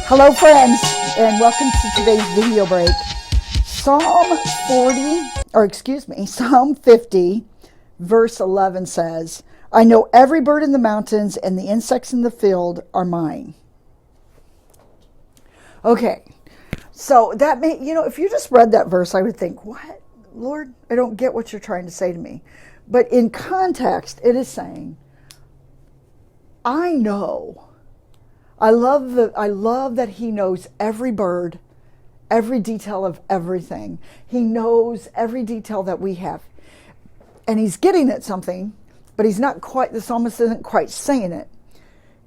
Hello friends, and welcome to today's video break. Psalm 50, verse 11 says, I know every bird in the mountains and the insects in the field are mine. Okay, so that may, if you just read that verse, I would think, what? Lord, I don't get what you're trying to say to me. But in context, it is saying, I know. I love that he knows every bird, every detail of everything. He knows every detail that we have. And he's getting at something, but the psalmist isn't quite saying it.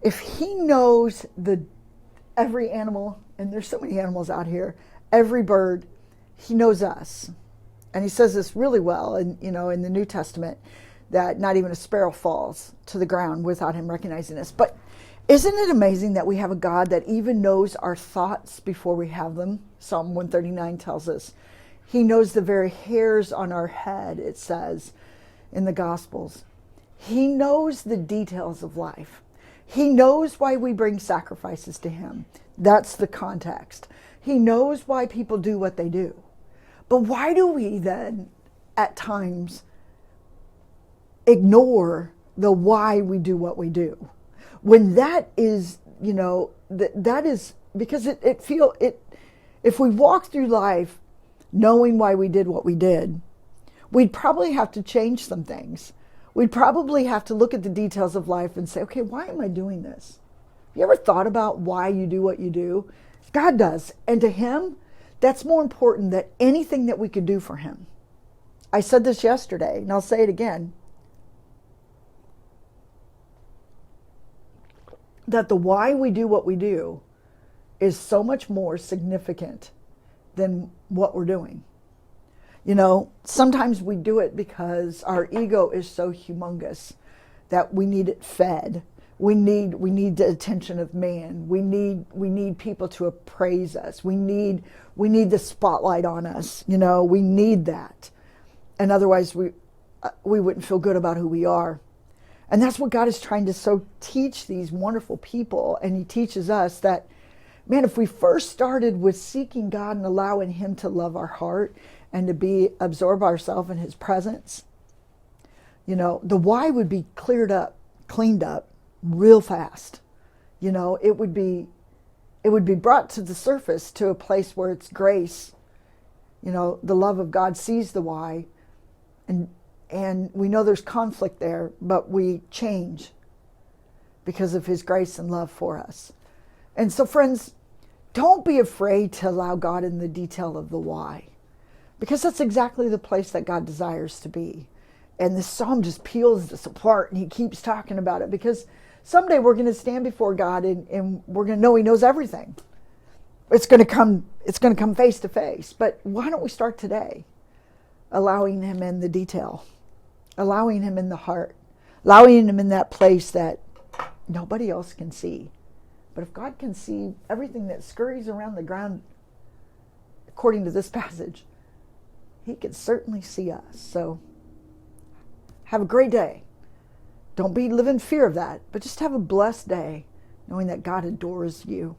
If he knows every animal, and there's so many animals out here, every bird, he knows us. And he says this really well in the New Testament, that not even a sparrow falls to the ground without him recognizing us. But isn't it amazing that we have a God that even knows our thoughts before we have them? Psalm 139 tells us. He knows the very hairs on our head, it says in the Gospels. He knows the details of life. He knows why we bring sacrifices to him. That's the context. He knows why people do what they do. But why do we then, at times, ignore the why we do what we do? When that is, that is because if we walk through life knowing why we did what we did, we'd probably have to change some things. We'd probably have to look at the details of life and say, okay, why am I doing this? Have you ever thought about why you do what you do? God does. And to him, that's more important than anything that we could do for him. I said this yesterday, and I'll say it again, that the why we do what we do is so much more significant than what we're doing. Sometimes we do it because our ego is so humongous that we need it fed. We need the attention of man. We need people to appraise us. We need the spotlight on us. We need that. And otherwise we wouldn't feel good about who we are. And that's what God is trying to teach these wonderful people. And he teaches us that, man, if we first started with seeking God and allowing him to love our heart and to absorb ourselves in his presence, the why would be cleaned up real fast. It would be brought to the surface, to a place where it's grace. The love of God sees the why, and we know there's conflict there, but we change because of his grace and love for us. And so, friends, don't be afraid to allow God in the detail of the why, because that's exactly the place that God desires to be. And this psalm just peels this apart, and he keeps talking about it, because someday we're going to stand before God, and we're going to know he knows everything. It's going to come face to face. But why don't we start today, allowing him in the detail, allowing him in the heart, allowing him in that place that nobody else can see. But if God can see everything that scurries around the ground, according to this passage, he can certainly see us. So have a great day. Don't live in fear of that, but just have a blessed day, knowing that God adores you.